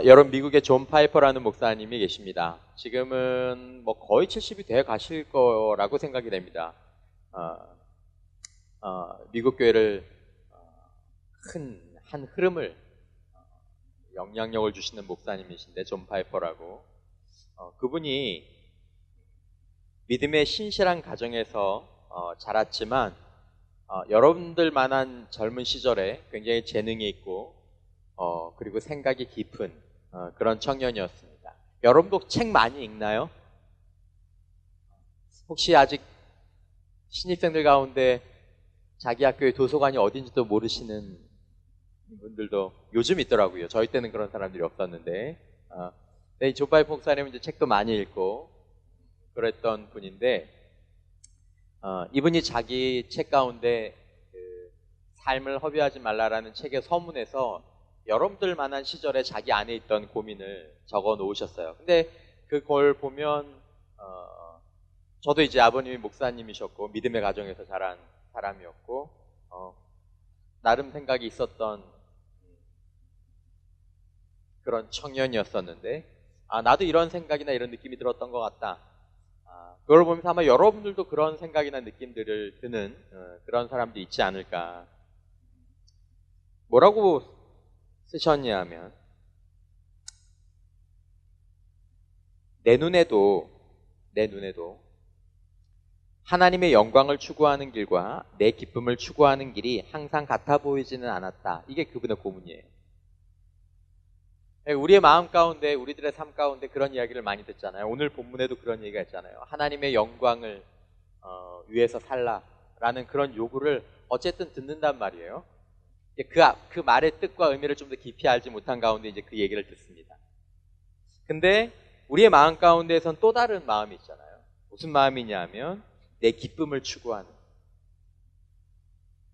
여러분 미국의 존 파이퍼라는 목사님이 계십니다. 지금은 뭐 거의 70이 돼 가실 거라고 생각이 됩니다. 미국 교회를 큰 한 흐름을 영향력을 주시는 목사님이신데 존 파이퍼라고 그분이 믿음의 신실한 가정에서 자랐지만 여러분들만한 젊은 시절에 굉장히 재능이 있고 그리고 생각이 깊은 그런 청년이었습니다. 여러분도 책 많이 읽나요? 혹시 아직 신입생들 가운데 자기 학교의 도서관이 어딘지도 모르시는 분들도 요즘 있더라고요. 저희 때는 그런 사람들이 없었는데 네, 조바이 목사님은 이제 책도 많이 읽고 그랬던 분인데 이분이 자기 책 가운데 그 삶을 허비하지 말라라는 책의 서문에서 여러분들만한 시절에 자기 안에 있던 고민을 적어 놓으셨어요. 근데 그걸 보면 저도 이제 아버님이 목사님이셨고 믿음의 가정에서 자란 사람이었고 나름 생각이 있었던 그런 청년이었었는데 나도 이런 생각이나 이런 느낌이 들었던 것 같다. 그걸 보면서 아마 여러분들도 그런 생각이나 느낌들을 드는 그런 사람도 있지 않을까. 뭐라고 쓰셨냐 하면 내 눈에도 하나님의 영광을 추구하는 길과 내 기쁨을 추구하는 길이 항상 같아 보이지는 않았다. 이게 그분의 고문이에요. 우리의 마음 가운데, 우리들의 삶 가운데 그런 이야기를 많이 듣잖아요. 오늘 본문에도 그런 얘기가 있잖아요. 하나님의 영광을 위해서 살라라는 그런 요구를 어쨌든 듣는단 말이에요. 그 말의 뜻과 의미를 좀 더 깊이 알지 못한 가운데 이제 그 얘기를 듣습니다. 근데 우리의 마음 가운데에선 또 다른 마음이 있잖아요. 무슨 마음이냐 하면 내 기쁨을 추구하는.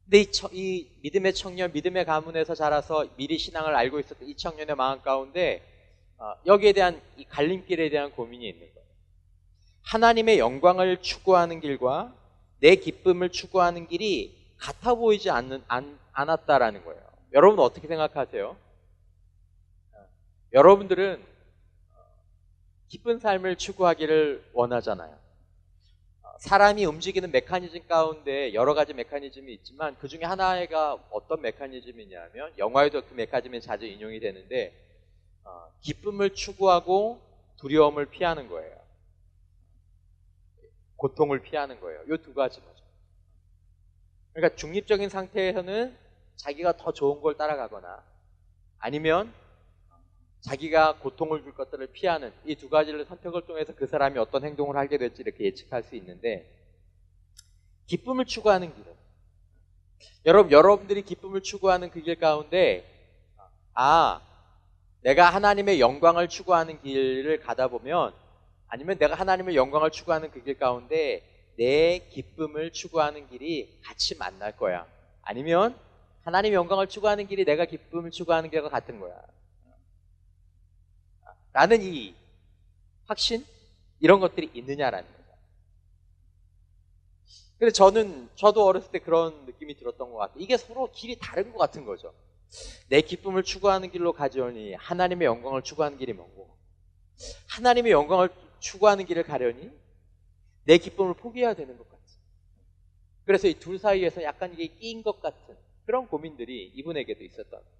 근데 이 믿음의 청년, 믿음의 가문에서 자라서 미리 신앙을 알고 있었던 이 청년의 마음 가운데 여기에 대한 이 갈림길에 대한 고민이 있는 거예요. 하나님의 영광을 추구하는 길과 내 기쁨을 추구하는 길이 같아 보이지 않았다라는 거예요. 여러분 어떻게 생각하세요? 여러분들은 기쁜 삶을 추구하기를 원하잖아요. 사람이 움직이는 메커니즘 가운데 여러 가지 메커니즘이 있지만 그 중에 하나가 어떤 메커니즘이냐면 영화에도 그 메커니즘이 자주 인용이 되는데 기쁨을 추구하고 두려움을 피하는 거예요. 고통을 피하는 거예요. 이 두 가지 거죠. 그러니까 중립적인 상태에서는 자기가 더 좋은 걸 따라가거나 아니면 자기가 고통을 줄 것들을 피하는 이 두 가지를 선택을 통해서 그 사람이 어떤 행동을 하게 될지 이렇게 예측할 수 있는데 기쁨을 추구하는 길은 여러분들이 기쁨을 추구하는 그 길 가운데 내가 하나님의 영광을 추구하는 길을 가다 보면 아니면 내가 하나님의 영광을 추구하는 그 길 가운데 내 기쁨을 추구하는 길이 같이 만날 거야. 아니면 하나님의 영광을 추구하는 길이 내가 기쁨을 추구하는 길과 같은 거야. 라는 이 확신? 이런 것들이 있느냐라는 거죠. 근데 저도 어렸을 때 그런 느낌이 들었던 것 같아요. 이게 서로 길이 다른 것 같은 거죠. 내 기쁨을 추구하는 길로 가려니 하나님의 영광을 추구하는 길이 뭐고, 하나님의 영광을 추구하는 길을 가려니 내 기쁨을 포기해야 되는 것 같아요. 그래서 이 둘 사이에서 약간 이게 끼인 것 같은 그런 고민들이 이분에게도 있었던 거예요.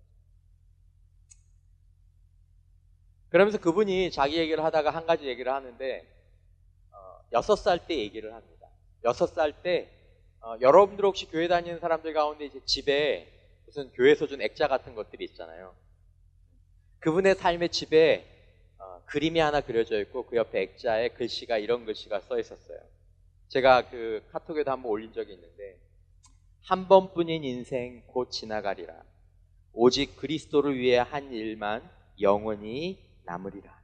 그러면서 그분이 자기 얘기를 하다가 한 가지 얘기를 하는데 6살 때 얘기를 합니다. 6살 때 여러분들 혹시 교회 다니는 사람들 가운데 이제 집에 무슨 교회에서 준 액자 같은 것들이 있잖아요. 그분의 삶의 집에 그림이 하나 그려져 있고 그 옆에 액자에 글씨가 이런 글씨가 써 있었어요. 제가 그 카톡에도 한번 올린 적이 있는데 한 번뿐인 인생 곧 지나가리라. 오직 그리스도를 위해 한 일만 영원히 남으리라.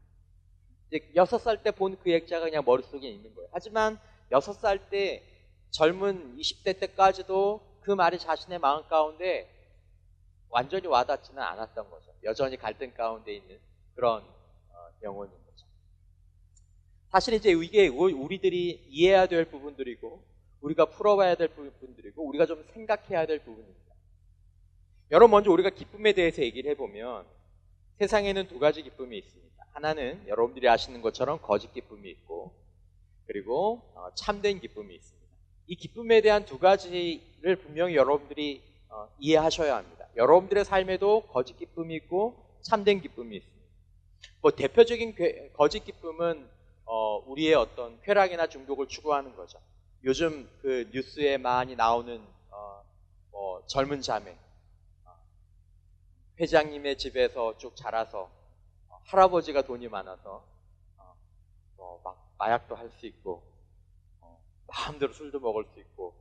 이제 6살 때 본 그 액자가 그냥 머릿속에 있는 거예요. 하지만 6살 때 젊은 20대 때까지도 그 말이 자신의 마음 가운데 완전히 와닿지는 않았던 거죠. 여전히 갈등 가운데 있는 그런 영혼인 거죠. 사실 이제 이게 우리들이 이해해야 될 부분들이고 우리가 풀어봐야 될 부분들이고 우리가 좀 생각해야 될 부분입니다. 여러분 먼저 우리가 기쁨에 대해서 얘기를 해보면 세상에는 두 가지 기쁨이 있습니다. 하나는 여러분들이 아시는 것처럼 거짓 기쁨이 있고, 그리고 참된 기쁨이 있습니다. 이 기쁨에 대한 두 가지를 분명히 여러분들이 이해하셔야 합니다. 여러분들의 삶에도 거짓 기쁨이 있고 참된 기쁨이 있습니다. 뭐 대표적인 거짓 기쁨은 우리의 어떤 쾌락이나 중독을 추구하는 거죠. 요즘 그 뉴스에 많이 나오는 젊은 자매, 회장님의 집에서 쭉 자라서 할아버지가 돈이 많아서 막 마약도 할 수 있고 마음대로 술도 먹을 수 있고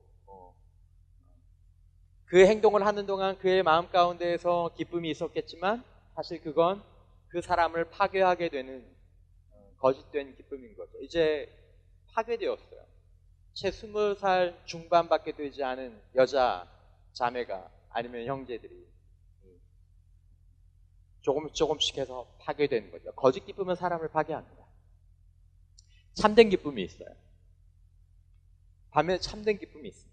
그 행동을 하는 동안 그의 마음 가운데에서 기쁨이 있었겠지만 사실 그건 그 사람을 파괴하게 되는 거짓된 기쁨인 거죠. 이제 파괴되었어요. 채 20살 중반밖에 되지 않은 여자 자매가 아니면 형제들이 조금씩 해서 파괴되는 거죠. 거짓 기쁨은 사람을 파괴합니다. 참된 기쁨이 있어요. 반면에 참된 기쁨이 있습니다.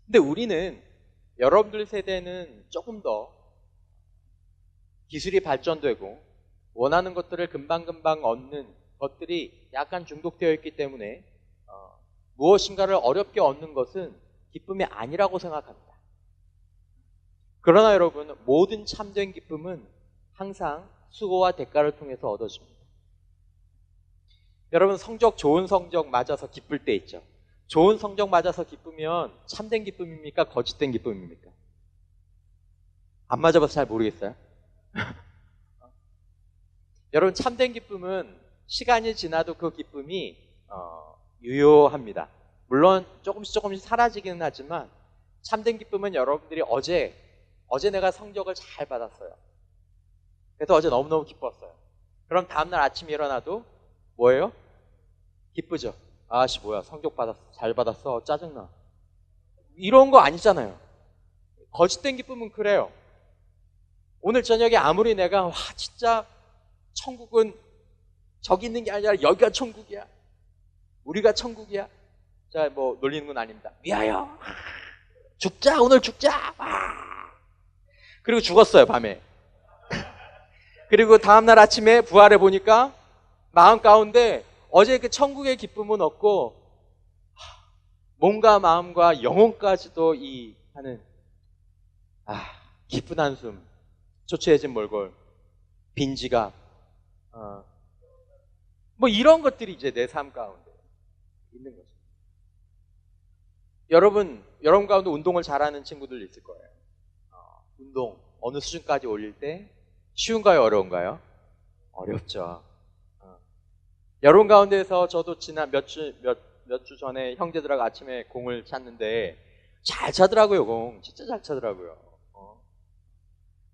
근데 우리는, 여러분들 세대는 조금 더 기술이 발전되고 원하는 것들을 금방금방 얻는 것들이 약간 중독되어 있기 때문에 무엇인가를 어렵게 얻는 것은 기쁨이 아니라고 생각합니다. 그러나 여러분, 모든 참된 기쁨은 항상 수고와 대가를 통해서 얻어집니다. 여러분, 좋은 성적 맞아서 기쁠 때 있죠. 좋은 성적 맞아서 기쁘면 참된 기쁨입니까? 거짓된 기쁨입니까? 안 맞아봐서 잘 모르겠어요. 여러분, 참된 기쁨은 시간이 지나도 그 기쁨이 유효합니다. 물론 조금씩 사라지기는 하지만 참된 기쁨은 여러분들이 어제 내가 성적을 잘 받았어요. 그래서 어제 너무너무 기뻤어요. 그럼 다음날 아침에 일어나도 뭐예요? 기쁘죠. 아씨 뭐야, 성적 받았어, 잘 받았어, 짜증나, 이런 거 아니잖아요. 거짓된 기쁨은 그래요. 오늘 저녁에 아무리 내가 와 진짜 천국은 저기 있는 게 아니라 여기가 천국이야, 우리가 천국이야, 자 뭐 놀리는 건 아닙니다. 미아요, 죽자, 오늘 죽자, 와. 그리고 죽었어요, 밤에. 그리고 다음날 아침에 부활해 보니까 마음 가운데 어제 그 천국의 기쁨은 없고 몸과 마음과 영혼까지도 하는 기쁜 한숨, 초췌해진 몰골, 빈지갑, 뭐 이런 것들이 이제 내 삶 가운데 있는 거죠. 여러분 가운데 운동을 잘하는 친구들 있을 거예요. 운동 어느 수준까지 올릴 때 쉬운가요, 어려운가요? 어렵죠. 여러분 가운데서 저도 지난 몇 주 전에 형제들하고 아침에 공을 찼는데 잘 차더라고요. 공 진짜 잘 차더라고요.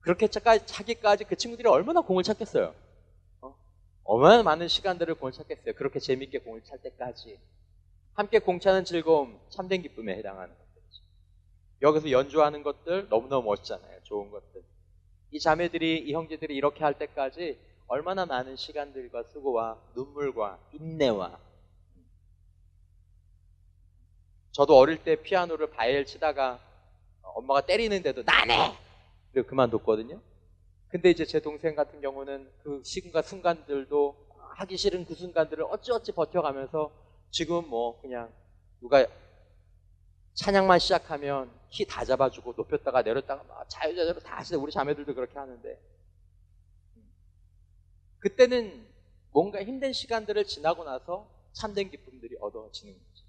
그렇게 차기까지 그 친구들이 얼마나 공을 찼겠어요. 얼마나 많은 시간들을 공을 찼겠어요. 그렇게 재밌게 공을 찰 때까지. 함께 공 차는 즐거움, 참된 기쁨에 해당하는 것들이죠. 여기서 연주하는 것들 너무너무 멋있잖아요. 좋은 것들. 이 자매들이, 이 형제들이 이렇게 할 때까지 얼마나 많은 시간들과 수고와 눈물과 인내와. 저도 어릴 때 피아노를 바이엘 치다가 엄마가 때리는데도 나네! 그리고 그만뒀거든요. 근데 이제 제 동생 같은 경우는 그 순간들도 하기 싫은 그 순간들을 어찌어찌 버텨가면서 지금 뭐 그냥 누가 찬양만 시작하면 키 다 잡아주고 높였다가 내렸다가 막 자유자재로 다 하시는데, 우리 자매들도 그렇게 하는데, 그때는 뭔가 힘든 시간들을 지나고 나서 참된 기쁨들이 얻어지는 거죠.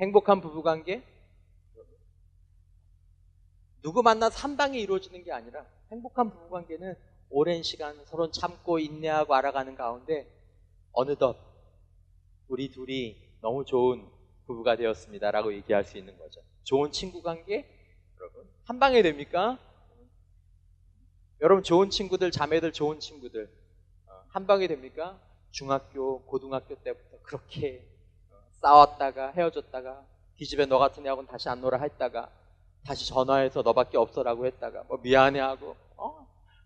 행복한 부부관계, 누구 만나서 한 방에 이루어지는 게 아니라 행복한 부부관계는 오랜 시간 서로 참고 인내하고 알아가는 가운데 어느덧 우리 둘이 너무 좋은 부부가 되었습니다 라고 얘기할 수 있는 거죠. 좋은 친구관계, 여러분 한 방에 됩니까? 여러분 좋은 친구들, 자매들 좋은 친구들 한 방에 됩니까? 중학교, 고등학교 때부터 그렇게 싸웠다가 헤어졌다가 기집애 너 같은 애하고는 다시 안 놀아 했다가 다시 전화해서 너밖에 없어라고 했다가 뭐 미안해하고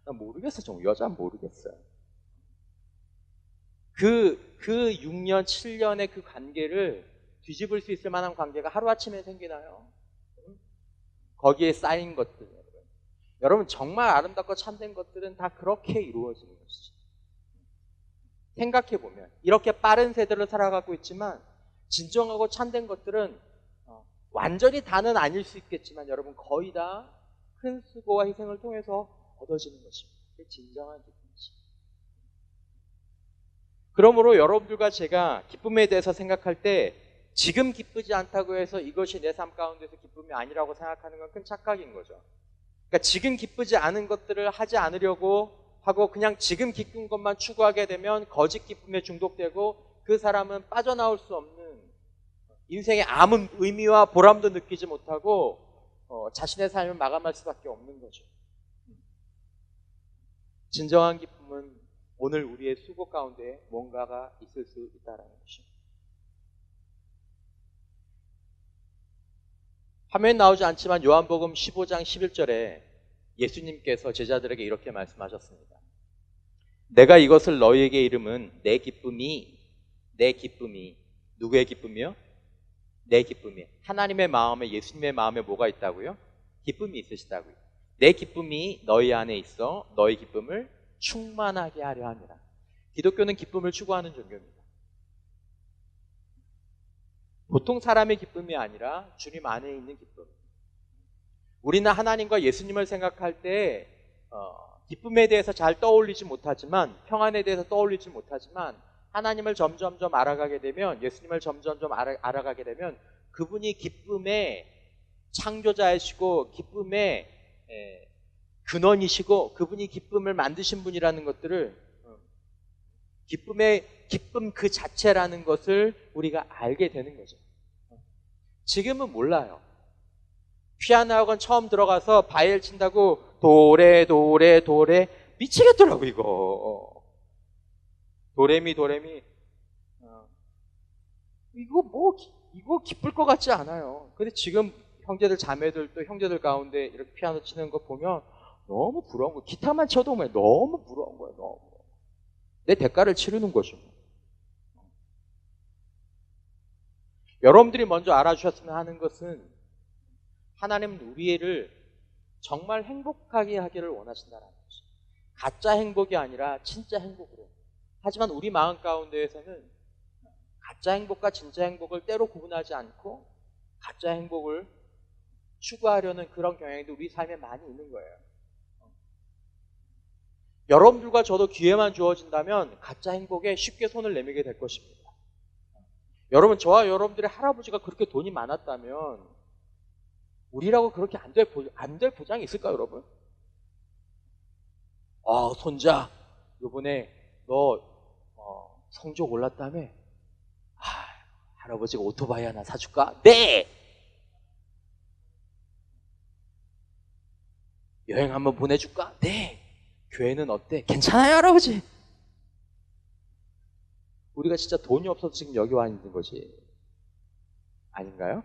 나 모르겠어, 좀 여자는 모르겠어요. 그 6년, 7년의 그 관계를 뒤집을 수 있을 만한 관계가 하루아침에 생기나요? 거기에 쌓인 것들, 여러분, 정말 아름답고 참된 것들은 다 그렇게 이루어지는 것이죠. 생각해보면 이렇게 빠른 세대를 살아가고 있지만 진정하고 참된 것들은 완전히 다는 아닐 수 있겠지만 여러분, 거의 다 큰 수고와 희생을 통해서 얻어지는 것입니다. 그게 진정한 기쁨이죠. 그러므로 여러분들과 제가 기쁨에 대해서 생각할 때 지금 기쁘지 않다고 해서 이것이 내 삶 가운데서 기쁨이 아니라고 생각하는 건 큰 착각인 거죠. 그러니까 지금 기쁘지 않은 것들을 하지 않으려고 하고 그냥 지금 기쁜 것만 추구하게 되면 거짓 기쁨에 중독되고 그 사람은 빠져나올 수 없는 인생의 아무 의미와 보람도 느끼지 못하고 자신의 삶을 마감할 수밖에 없는 거죠. 진정한 기쁨은 오늘 우리의 수고 가운데 뭔가가 있을 수 있다는 것입니다. 화면에 나오지 않지만 요한복음 15장 11절에 예수님께서 제자들에게 이렇게 말씀하셨습니다. 내가 이것을 너희에게 이름은 내 기쁨이 누구의 기쁨이요? 내 기쁨이. 하나님의 마음에, 예수님의 마음에 뭐가 있다고요? 기쁨이 있으시다고요. 내 기쁨이 너희 안에 있어 너희 기쁨을 충만하게 하려 함이라. 기독교는 기쁨을 추구하는 종교입니다. 보통 사람의 기쁨이 아니라 주님 안에 있는 기쁨. 우리는 하나님과 예수님을 생각할 때 기쁨에 대해서 잘 떠올리지 못하지만, 평안에 대해서 떠올리지 못하지만 하나님을 점점점 알아가게 되면, 예수님을 점점점 알아가게 되면 그분이 기쁨의 창조자이시고 기쁨의 근원이시고 그분이 기쁨을 만드신 분이라는 것들을, 기쁨 그 자체라는 것을 우리가 알게 되는 거죠. 지금은 몰라요. 피아노 학원 처음 들어가서 바이엘 친다고 도레 미치겠더라고 이거. 도레미 이거 기쁠 것 같지 않아요. 근데 지금 형제들 자매들 또 형제들 가운데 이렇게 피아노 치는 거 보면 너무 부러운 거예요. 기타만 쳐도 너무 부러운 거예요. 너무. 내 대가를 치르는 거죠. 여러분들이 먼저 알아주셨으면 하는 것은 하나님은 우리를 정말 행복하게 하기를 원하신다는 거죠. 가짜 행복이 아니라 진짜 행복으로. 하지만 우리 마음 가운데에서는 가짜 행복과 진짜 행복을 때로 구분하지 않고 가짜 행복을 추구하려는 그런 경향도 우리 삶에 많이 있는 거예요. 여러분들과 저도 기회만 주어진다면 가짜 행복에 쉽게 손을 내밀게 될 것입니다. 여러분, 저와 여러분들의 할아버지가 그렇게 돈이 많았다면 우리라고 그렇게 안 될 보장이 있을까요, 여러분? 손자, 요번에 너 성적 올랐다며? 할아버지가 오토바이 하나 사줄까? 네! 여행 한번 보내줄까? 네! 교회는 어때? 괜찮아요, 할아버지? 우리가 진짜 돈이 없어서 지금 여기 와 있는 거지. 아닌가요?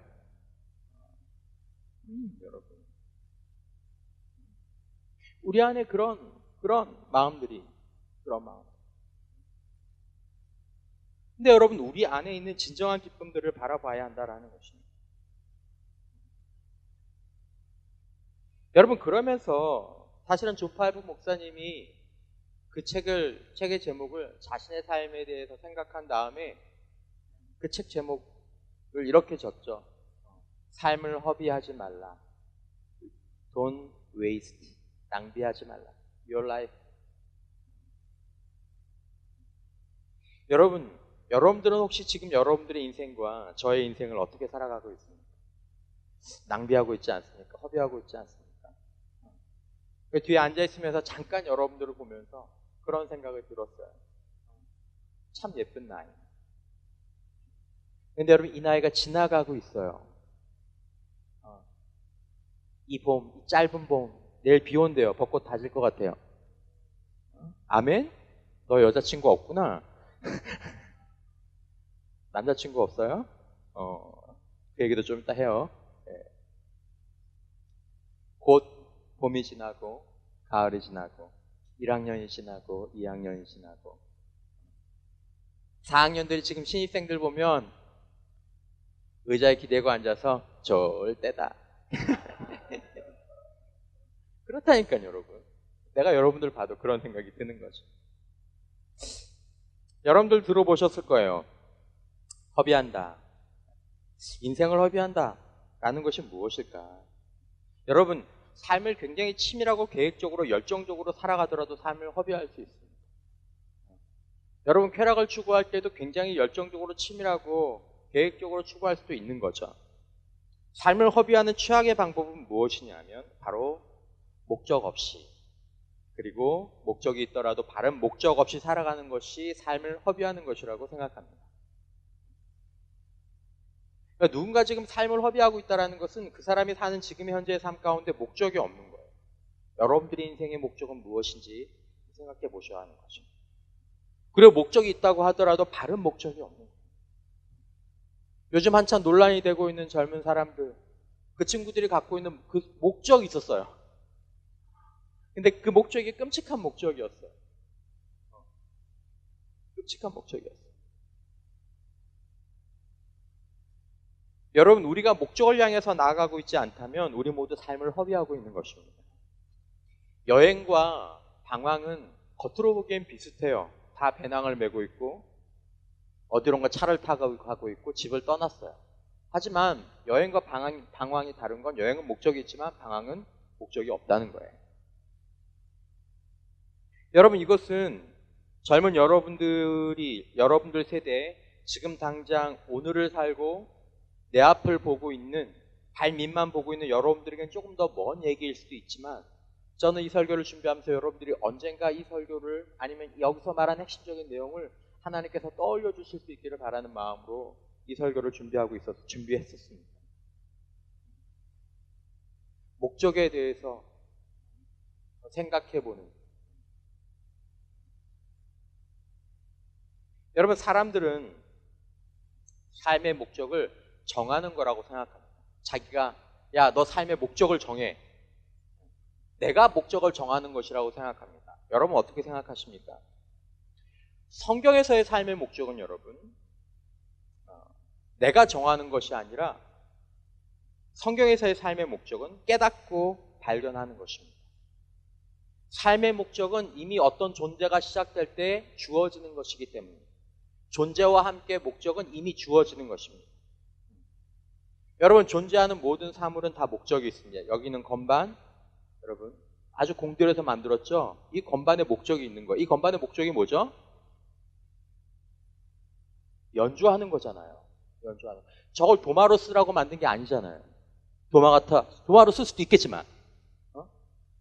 여러분. 우리 안에 그런 마음들이, 그런 마음. 근데 여러분, 우리 안에 있는 진정한 기쁨들을 바라봐야 한다는 것입니다. 여러분, 그러면서 사실은 존 팔부 목사님이 그 책의 제목을 자신의 삶에 대해서 생각한 다음에 그 책 제목을 이렇게 줬죠. 삶을 허비하지 말라. Don't waste. 낭비하지 말라. Your life. 여러분들은 혹시 지금 여러분들의 인생과 저의 인생을 어떻게 살아가고 있습니까? 낭비하고 있지 않습니까? 허비하고 있지 않습니까? 그 뒤에 앉아있으면서 잠깐 여러분들을 보면서 그런 생각을 들었어요. 참 예쁜 나이. 근데 여러분, 이 나이가 지나가고 있어요. 이 짧은 봄, 내일 비 온대요. 벚꽃 다질 것 같아요. 아멘? 너 여자친구 없구나. 남자친구 없어요? 그 얘기도 좀 이따 해요. 네. 곧 봄이 지나고 가을이 지나고 1학년이 지나고 2학년이 지나고 4학년들이 지금 신입생들 보면 의자에 기대고 앉아서 좋을 때다. 그렇다니까요, 여러분. 내가 여러분들 봐도 그런 생각이 드는 거죠. 여러분들 들어보셨을 거예요. 허비한다. 인생을 허비한다. 라는 것이 무엇일까? 여러분, 삶을 굉장히 치밀하고 계획적으로 열정적으로 살아가더라도 삶을 허비할 수 있습니다. 여러분, 쾌락을 추구할 때도 굉장히 열정적으로 치밀하고 계획적으로 추구할 수도 있는 거죠. 삶을 허비하는 최악의 방법은 무엇이냐면 바로 목적 없이, 그리고 목적이 있더라도 바른 목적 없이 살아가는 것이 삶을 허비하는 것이라고 생각합니다. 그러니까 누군가 지금 삶을 허비하고 있다는 것은 그 사람이 사는 지금의 현재의 삶 가운데 목적이 없는 거예요. 여러분들의 인생의 목적은 무엇인지 생각해 보셔야 하는 거죠. 그리고 목적이 있다고 하더라도 바른 목적이 없는 거예요. 요즘 한참 논란이 되고 있는 젊은 사람들, 그 친구들이 갖고 있는 그 목적이 있었어요. 근데 그 목적이 끔찍한 목적이었어요. 끔찍한 목적이었어요. 여러분, 우리가 목적을 향해서 나아가고 있지 않다면 우리 모두 삶을 허비하고 있는 것입니다. 여행과 방황은 겉으로 보기엔 비슷해요. 다 배낭을 메고 있고 어디론가 차를 타고 가고 있고 집을 떠났어요. 하지만 여행과 방황이 다른 건 여행은 목적이 있지만 방황은 목적이 없다는 거예요. 여러분, 이것은 젊은 여러분들 세대에 지금 당장 오늘을 살고 내 앞을 보고 있는, 발 밑만 보고 있는 여러분들에게는 조금 더 먼 얘기일 수도 있지만 저는 이 설교를 준비하면서 여러분들이 언젠가 이 설교를, 아니면 여기서 말한 핵심적인 내용을 하나님께서 떠올려 주실 수 있기를 바라는 마음으로 이 설교를 준비했었습니다. 목적에 대해서 생각해보는. 여러분, 사람들은 삶의 목적을 정하는 거라고 생각합니다. 자기가, 야, 너 삶의 목적을 정해. 내가 목적을 정하는 것이라고 생각합니다. 여러분, 어떻게 생각하십니까? 성경에서의 삶의 목적은 여러분, 내가 정하는 것이 아니라 성경에서의 삶의 목적은 깨닫고 발견하는 것입니다. 삶의 목적은 이미 어떤 존재가 시작될 때 주어지는 것이기 때문입니다. 존재와 함께 목적은 이미 주어지는 것입니다. 여러분, 존재하는 모든 사물은 다 목적이 있습니다. 여기는 건반, 여러분 아주 공들여서 만들었죠? 이 건반에 목적이 있는 거예요. 이 건반의 목적이 뭐죠? 연주하는 거잖아요. 연주하는 거. 저걸 도마로 쓰라고 만든 게 아니잖아요. 도마로 쓸 수도 있겠지만,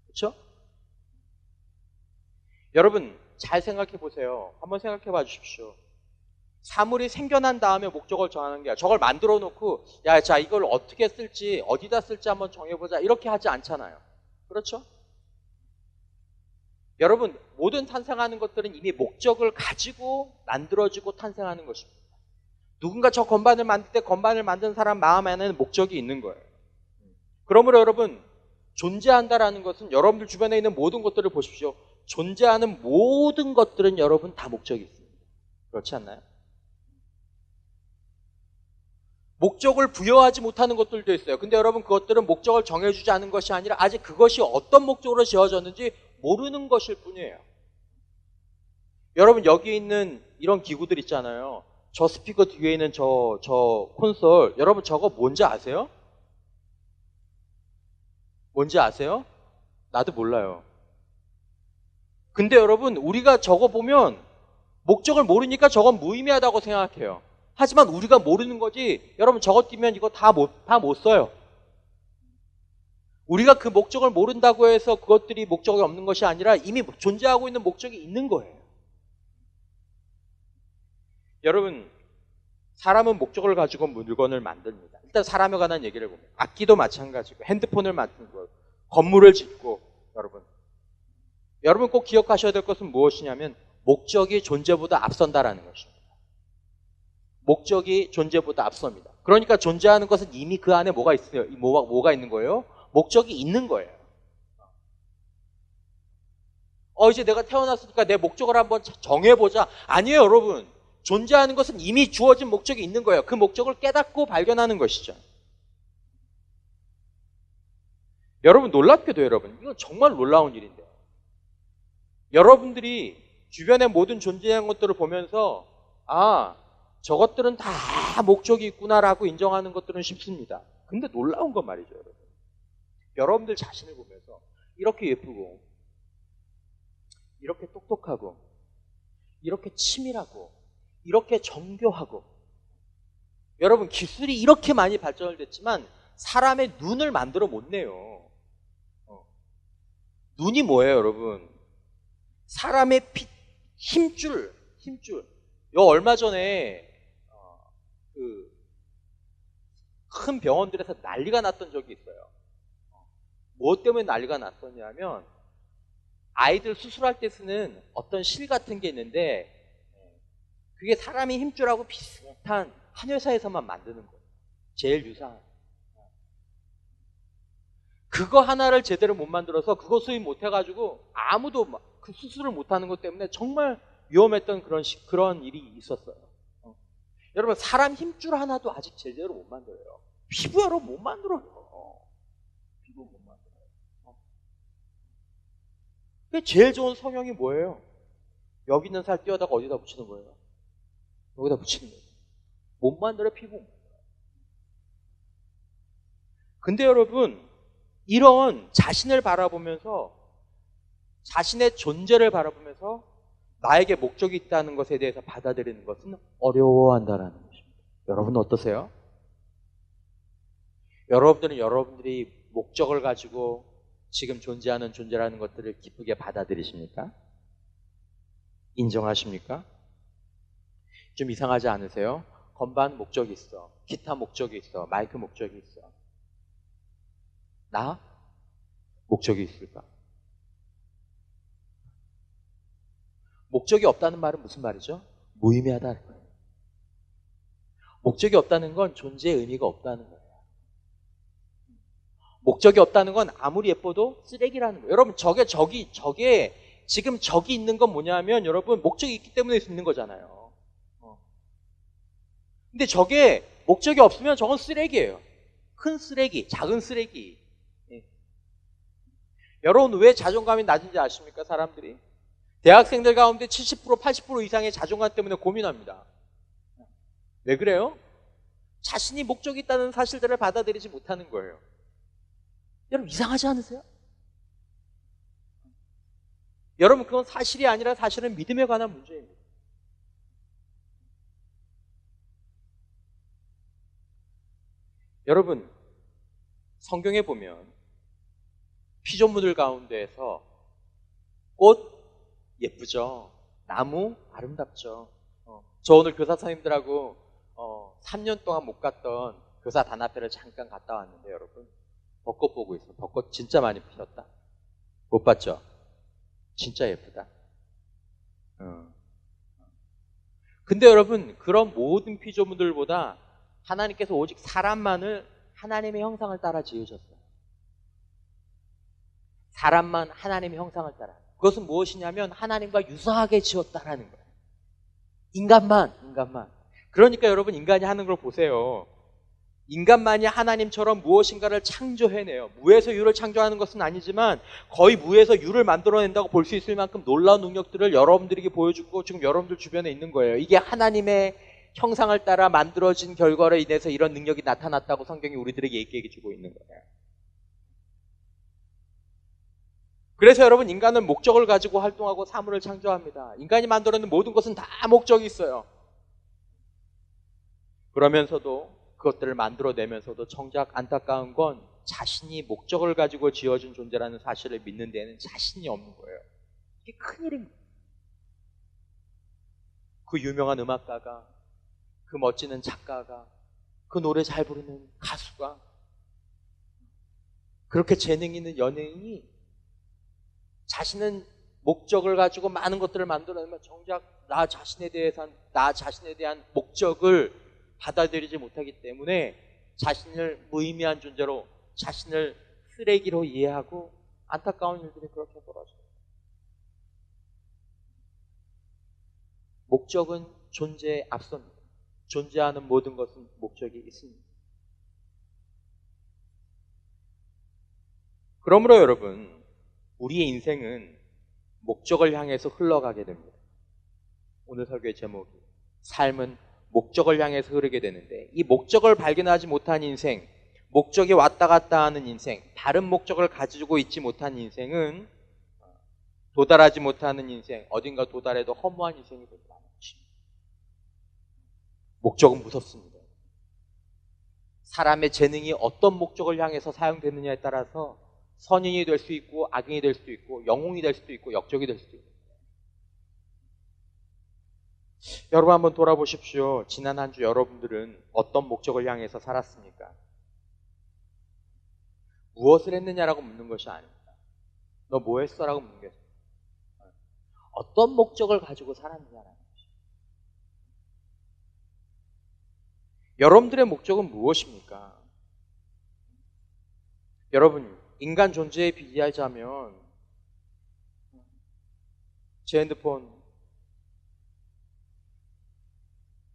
그렇죠? 여러분, 잘 생각해 보세요. 한번 생각해 봐 주십시오. 사물이 생겨난 다음에 목적을 정하는 게 아니라 저걸 만들어 놓고, 야, 자, 이걸 어떻게 쓸지, 어디다 쓸지 한번 정해보자, 이렇게 하지 않잖아요. 그렇죠? 여러분, 모든 탄생하는 것들은 이미 목적을 가지고 만들어지고 탄생하는 것입니다. 누군가 저 건반을 만들 때 건반을 만든 사람 마음 안에는 목적이 있는 거예요. 그러므로 여러분, 존재한다라는 것은 여러분들 주변에 있는 모든 것들을 보십시오. 존재하는 모든 것들은 여러분 다 목적이 있습니다. 그렇지 않나요? 목적을 부여하지 못하는 것들도 있어요. 근데 여러분, 그것들은 목적을 정해주지 않은 것이 아니라 아직 그것이 어떤 목적으로 지어졌는지 모르는 것일 뿐이에요. 여러분, 여기 있는 이런 기구들 있잖아요. 저 스피커 뒤에 있는 저 콘솔, 여러분 저거 뭔지 아세요? 뭔지 아세요? 나도 몰라요. 근데 여러분, 우리가 저거 보면 목적을 모르니까 저건 무의미하다고 생각해요. 하지만 우리가 모르는 거지, 여러분 저거 띄면 이거 다 못 써요. 우리가 그 목적을 모른다고 해서 그것들이 목적이 없는 것이 아니라 이미 존재하고 있는 목적이 있는 거예요. 여러분, 사람은 목적을 가지고 물건을 만듭니다. 일단 사람에 관한 얘기를 보면 악기도 마찬가지고 핸드폰을 만들고 건물을 짓고, 여러분 꼭 기억하셔야 될 것은 무엇이냐면 목적이 존재보다 앞선다라는 것입니다. 목적이 존재보다 앞섭니다. 그러니까 존재하는 것은 이미 그 안에 뭐가 있어요? 뭐가 있는 거예요? 목적이 있는 거예요. 이제 내가 태어났으니까 내 목적을 한번 정해보자. 아니에요, 여러분. 존재하는 것은 이미 주어진 목적이 있는 거예요. 그 목적을 깨닫고 발견하는 것이죠. 여러분 놀랍게도 여러분 이건 정말 놀라운 일인데 여러분들이 주변의 모든 존재하는 것들을 보면서 아 저것들은 다 목적이 있구나라고 인정하는 것들은 쉽습니다. 근데 놀라운 건 말이죠 여러분. 여러분들 자신을 보면서 이렇게 예쁘고 이렇게 똑똑하고 이렇게 치밀하고 이렇게 정교하고 여러분 기술이 이렇게 많이 발전을 됐지만 사람의 눈을 만들어 못 내요. 눈이 뭐예요 여러분? 사람의 힘줄. 요 얼마 전에 그 큰 병원들에서 난리가 났던 적이 있어요. 뭐 때문에 난리가 났었냐면 아이들 수술할 때 쓰는 어떤 실 같은 게 있는데 그게 사람이 힘줄하고 비슷한 한 회사에서만 만드는 거예요. 제일 유사한. 그거 하나를 제대로 못 만들어서 그거 수입 못 해가지고 아무도 그 수술을 못하는 것 때문에 정말 위험했던 그런 일이 있었어요. 여러분 사람 힘줄 하나도 아직 제대로 못 만들어요. 피부 여러분 못 만들어요. 피부 못 만들어요. 그게 제일 좋은 성형이 뭐예요? 여기 있는 살 떼어다가 어디다 붙이는 거예요? 여기다 붙이는 거예요. 못 만들어요. 피부 못 만들어요. 근데 여러분 이런 자신을 바라보면서 자신의 존재를 바라보면서 나에게 목적이 있다는 것에 대해서 받아들이는 것은 어려워한다는 것입니다. 여러분은 어떠세요? 여러분들은 여러분들이 목적을 가지고 지금 존재하는 존재라는 것들을 기쁘게 받아들이십니까? 인정하십니까? 좀 이상하지 않으세요? 건반 목적이 있어. 기타 목적이 있어. 마이크 목적이 있어. 나? 목적이 있을까? 목적이 없다는 말은 무슨 말이죠? 무의미하다는 거예요. 목적이 없다는 건 존재의 의미가 없다는 거예요. 목적이 없다는 건 아무리 예뻐도 쓰레기라는 거예요. 여러분 저게 지금 저기 있는 건 뭐냐면 여러분 목적이 있기 때문에 있는 거잖아요. 근데 저게 목적이 없으면 저건 쓰레기예요. 큰 쓰레기, 작은 쓰레기. 여러분 왜 자존감이 낮은지 아십니까? 사람들이 대학생들 가운데 70% 80% 이상의 자존감 때문에 고민합니다. 왜 그래요? 자신이 목적이 있다는 사실들을 받아들이지 못하는 거예요. 여러분 이상하지 않으세요? 여러분 그건 사실이 아니라 사실은 믿음에 관한 문제입니다. 여러분 성경에 보면 피조물들 가운데에서 꽃 예쁘죠. 나무 아름답죠. 저 오늘 교사 선생님들하고 3년 동안 못 갔던 교사 단합회를 잠깐 갔다 왔는데 여러분 벚꽃 보고 있어. 벚꽃 진짜 많이 피었다. 못 봤죠? 진짜 예쁘다. 근데 여러분 그런 모든 피조물들보다 하나님께서 오직 사람만을 하나님의 형상을 따라 지으셨어요. 사람만 하나님의 형상을 따라. 그것은 무엇이냐면 하나님과 유사하게 지었다라는 거예요. 인간만. 그러니까 여러분 인간이 하는 걸 보세요. 인간만이 하나님처럼 무엇인가를 창조해내요. 무에서 유를 창조하는 것은 아니지만 거의 무에서 유를 만들어낸다고 볼 수 있을 만큼 놀라운 능력들을 여러분들에게 보여주고 지금 여러분들 주변에 있는 거예요. 이게 하나님의 형상을 따라 만들어진 결과로 인해서 이런 능력이 나타났다고 성경이 우리들에게 얘기해 주고 있는 거예요. 그래서 여러분 인간은 목적을 가지고 활동하고 사물을 창조합니다. 인간이 만들어낸 모든 것은 다 목적이 있어요. 그러면서도 그것들을 만들어내면서도 정작 안타까운 건 자신이 목적을 가지고 지어진 존재라는 사실을 믿는 데에는 자신이 없는 거예요. 이게 큰일입니다. 그 유명한 음악가가, 그 멋지는 작가가, 그 노래 잘 부르는 가수가, 그렇게 재능 있는 연예인이 자신은 목적을 가지고 많은 것들을 만들어내면 정작 나 자신에 대한 목적을 받아들이지 못하기 때문에 자신을 무의미한 존재로, 자신을 쓰레기로 이해하고 안타까운 일들이 그렇게 벌어져요. 목적은 존재에 앞섭니다. 존재하는 모든 것은 목적이 있습니다. 그러므로 여러분, 우리의 인생은 목적을 향해서 흘러가게 됩니다. 오늘 설교의 제목이 삶은 목적을 향해서 흐르게 되는데, 이 목적을 발견하지 못한 인생, 목적이 왔다 갔다 하는 인생, 다른 목적을 가지고 있지 못한 인생은 도달하지 못하는 인생, 어딘가 도달해도 허무한 인생이 됩니다. 목적은 무섭습니다. 사람의 재능이 어떤 목적을 향해서 사용되느냐에 따라서 선인이 될 수 있고 악인이 될 수도 있고 영웅이 될 수도 있고 역적이 될 수도 있고. 여러분 한번 돌아보십시오. 지난 한 주 여러분들은 어떤 목적을 향해서 살았습니까? 무엇을 했느냐라고 묻는 것이 아닙니다. 너 뭐 했어? 라고 묻는 게 아니라 어떤 목적을 가지고 살았느냐라는 것입니다. 여러분들의 목적은 무엇입니까? 여러분, 인간 존재에 비유하자면 제 핸드폰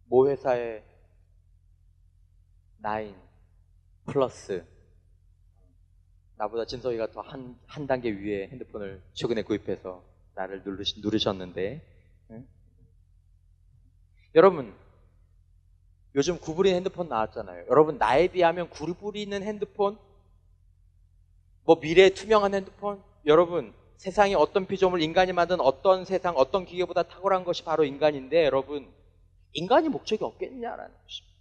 모 회사의 9 플러스, 나보다 진석이가 더 한 단계 위에 핸드폰을 최근에 구입해서 나를 누르셨는데, 여러분 요즘 구부린 핸드폰 나왔잖아요. 여러분, 나에 비하면 구부리는 핸드폰, 뭐 미래의 투명한 핸드폰, 여러분 세상에 어떤 피조물, 인간이 만든 어떤 세상, 어떤 기계보다 탁월한 것이 바로 인간인데, 여러분 인간이 목적이 없겠냐라는 것입니다.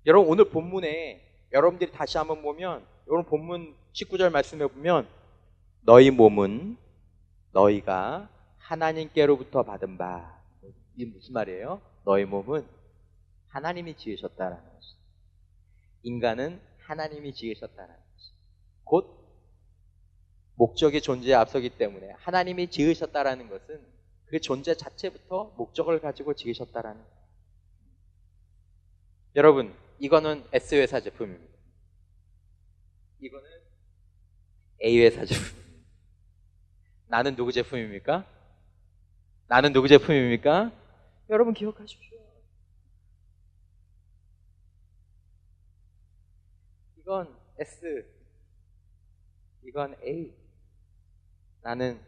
여러분, 오늘 본문에 여러분들이 다시 한번 보면, 여러분 본문 19절 말씀해 보면, 너희 몸은 너희가 하나님께로부터 받은 바. 이게 무슨 말이에요? 너희 몸은 하나님이 지으셨다라는 것입니다. 인간은 하나님이 지으셨다는 것입니다. 곧 목적의 존재에 앞서기 때문에 하나님이 지으셨다라는 것은 그 존재 자체부터 목적을 가지고 지으셨다라는 거예요. 여러분, 이거는 S회사 제품입니다. 이거는 A회사 제품입니다. 나는 누구 제품입니까? 나는 누구 제품입니까? 여러분 기억하십시오. 이건 S, 이건 A. 나는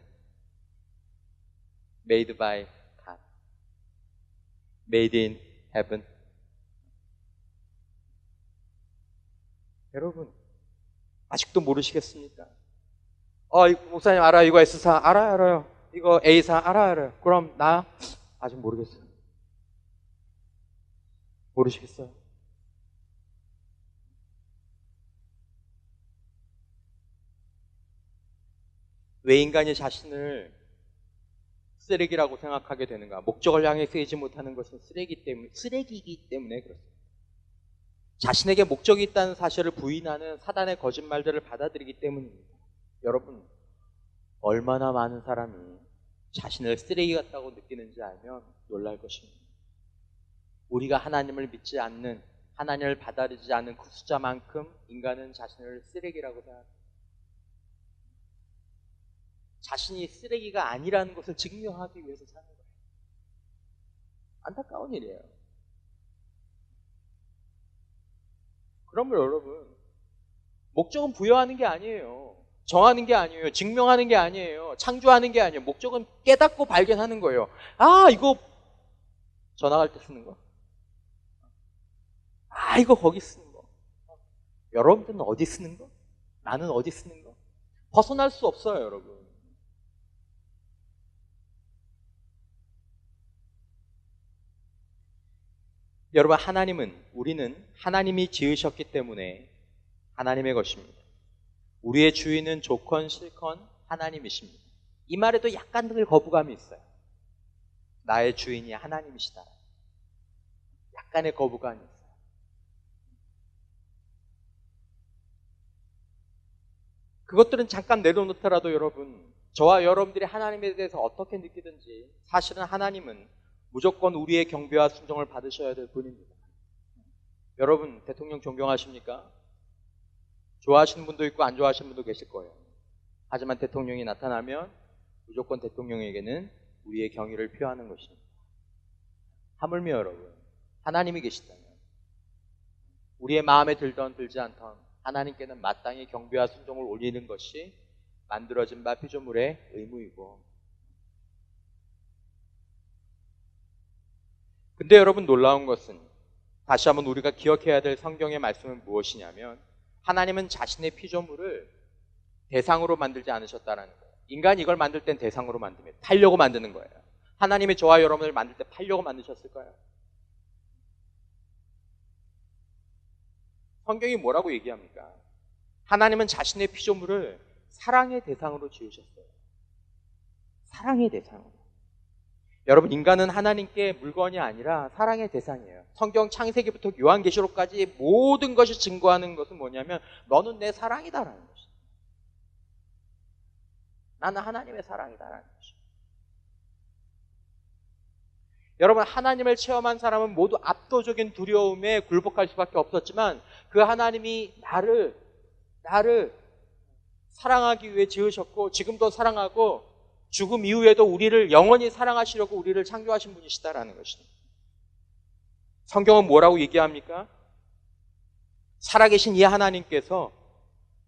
made by God, made in heaven. 여러분, 아직도 모르시겠습니까? 목사님 알아요. 이거 S사 알아요. 이거 A사 알아요. 그럼 나 아직 모르겠어요. 모르시겠어요? 왜 인간이 자신을 쓰레기라고 생각하게 되는가? 목적을 향해 쓰이지 못하는 것은 쓰레기이기 때문에 그렇습니다. 자신에게 목적이 있다는 사실을 부인하는 사단의 거짓말들을 받아들이기 때문입니다. 여러분, 얼마나 많은 사람이 자신을 쓰레기 같다고 느끼는지 알면 놀랄 것입니다. 우리가 하나님을 믿지 않는, 하나님을 받아들이지 않는 그 숫자만큼 인간은 자신을 쓰레기라고 생각합니다. 자신이 쓰레기가 아니라는 것을 증명하기 위해서 사는 거예요. 안타까운 일이에요. 그러면 여러분, 목적은 부여하는 게 아니에요. 정하는 게 아니에요. 증명하는 게 아니에요. 창조하는 게 아니에요. 목적은 깨닫고 발견하는 거예요. 이거 전화 갈 때 쓰는 거. 이거 거기 쓰는 거. 여러분들은 어디 쓰는 거? 나는 어디 쓰는 거? 벗어날 수 없어요, 여러분. 여러분, 우리는 하나님이 지으셨기 때문에 하나님의 것입니다. 우리의 주인은 좋건 싫건 하나님이십니다. 이 말에도 약간 늘 거부감이 있어요. 나의 주인이 하나님이시다. 약간의 거부감이 있어요. 그것들은 잠깐 내려놓더라도 여러분, 저와 여러분들이 하나님에 대해서 어떻게 느끼든지 사실은 하나님은 무조건 우리의 경배와 순종을 받으셔야 될 분입니다. 여러분, 대통령 존경하십니까? 좋아하시는 분도 있고 안 좋아하시는 분도 계실 거예요. 하지만 대통령이 나타나면 무조건 대통령에게는 우리의 경의를 표하는 것입니다. 하물며 여러분, 하나님이 계시다면 우리의 마음에 들던 들지 않던 하나님께는 마땅히 경배와 순종을 올리는 것이 만들어진 바 피조물의 의무이고. 근데 여러분, 놀라운 것은 다시 한번 우리가 기억해야 될 성경의 말씀은 무엇이냐면, 하나님은 자신의 피조물을 대상으로 만들지 않으셨다는 거예요. 인간이 이걸 만들 땐 대상으로 만듭니다. 팔려고 만드는 거예요. 하나님이 저와 여러분을 만들 때 팔려고 만드셨을까요? 성경이 뭐라고 얘기합니까? 하나님은 자신의 피조물을 사랑의 대상으로 지으셨어요. 사랑의 대상으로. 여러분, 인간은 하나님께 물건이 아니라 사랑의 대상이에요. 성경 창세기부터 요한계시록까지 모든 것이 증거하는 것은 뭐냐면, 너는 내 사랑이다라는 것이죠. 나는 하나님의 사랑이다라는 것이죠. 여러분, 하나님을 체험한 사람은 모두 압도적인 두려움에 굴복할 수밖에 없었지만, 그 하나님이 나를 사랑하기 위해 지으셨고 지금도 사랑하고 죽음 이후에도 우리를 영원히 사랑하시려고 우리를 창조하신 분이시다라는 것입니다. 성경은 뭐라고 얘기합니까? 살아계신 이 하나님께서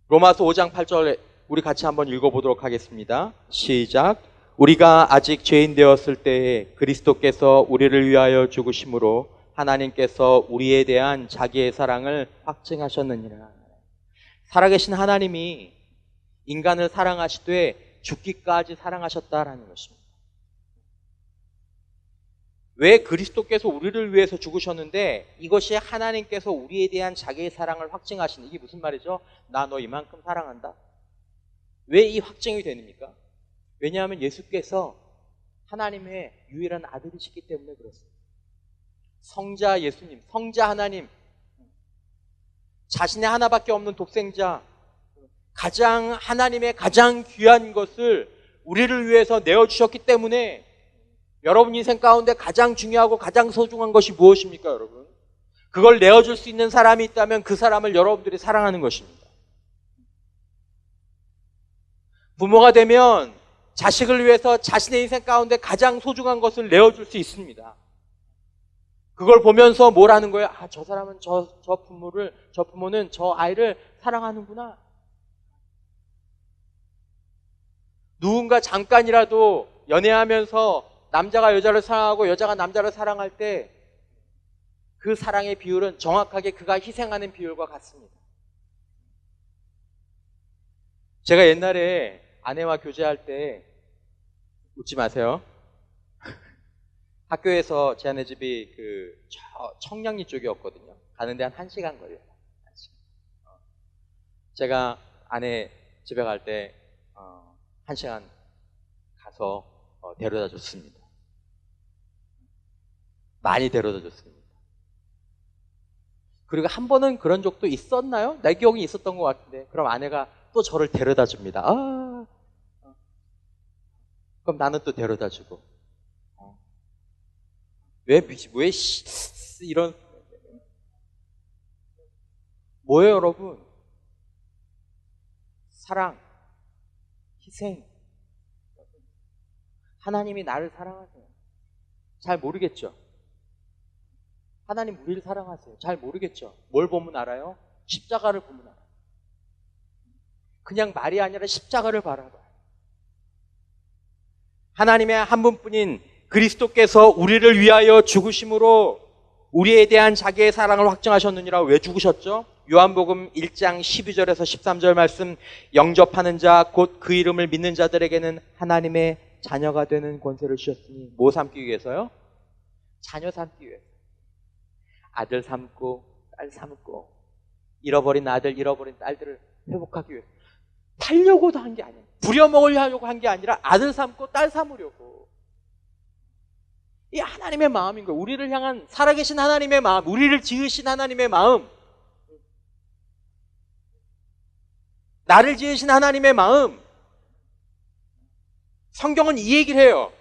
로마서 5장 8절 우리 같이 한번 읽어보도록 하겠습니다. 시작. 우리가 아직 죄인 되었을 때에 그리스도께서 우리를 위하여 죽으심으로 하나님께서 우리에 대한 자기의 사랑을 확증하셨느니라. 살아계신 하나님이 인간을 사랑하시되 죽기까지 사랑하셨다라는 것입니다. 왜 그리스도께서 우리를 위해서 죽으셨는데 이것이 하나님께서 우리에 대한 자기의 사랑을 확증하신, 이게 무슨 말이죠? 나 너 이만큼 사랑한다. 왜 이 확증이 됩니까? 왜냐하면 예수께서 하나님의 유일한 아들이시기 때문에 그렇습니다. 성자 예수님, 성자 하나님, 자신의 하나밖에 없는 독생자, 하나님의 가장 귀한 것을 우리를 위해서 내어주셨기 때문에 여러분 인생 가운데 가장 중요하고 가장 소중한 것이 무엇입니까, 여러분? 그걸 내어줄 수 있는 사람이 있다면 그 사람을 여러분들이 사랑하는 것입니다. 부모가 되면 자식을 위해서 자신의 인생 가운데 가장 소중한 것을 내어줄 수 있습니다. 그걸 보면서 뭘 하는 거예요? 아, 저 사람은 저 부모는 저 아이를 사랑하는구나. 누군가 잠깐이라도 연애하면서 남자가 여자를 사랑하고 여자가 남자를 사랑할 때 그 사랑의 비율은 정확하게 그가 희생하는 비율과 같습니다. 제가 옛날에 아내와 교제할 때, 웃지 마세요. 학교에서 제 아내 집이 청량리 쪽이었거든요. 가는데 한 1시간 걸려요. 1시간. 제가 아내 집에 갈 때 1시간 가서 데려다 줬습니다. 많이 데려다 줬습니다. 그리고 한 번은 그런 적도 있었나요? 내 기억이 있었던 것 같은데, 그럼 아내가 또 저를 데려다 줍니다. 그럼 나는 또 데려다 주고. 왜 이런, 뭐예요, 여러분? 사랑, 희생. 하나님이 나를 사랑하세요. 잘 모르겠죠? 하나님 우리를 사랑하세요. 잘 모르겠죠? 뭘 보면 알아요? 십자가를 보면 알아요. 그냥 말이 아니라 십자가를 바라봐요. 하나님의 한 분뿐인 그리스도께서 우리를 위하여 죽으심으로 우리에 대한 자기의 사랑을 확증하셨느니라. 왜 죽으셨죠? 요한복음 1장 12절에서 13절 말씀, 영접하는 자 곧 그 이름을 믿는 자들에게는 하나님의 자녀가 되는 권세를 주셨으니, 뭐 삼기 위해서요? 자녀 삼기 위해서. 아들 삼고 딸 삼고 잃어버린 아들 잃어버린 딸들을 회복하기 위해서. 팔려고도 한 게 아니에요. 부려먹으려고 한 게 아니라 아들 삼고 딸 삼으려고. 이 하나님의 마음인 거예요. 우리를 향한 살아계신 하나님의 마음, 우리를 지으신 하나님의 마음, 나를 지으신 하나님의 마음. 성경은 이 얘기를 해요.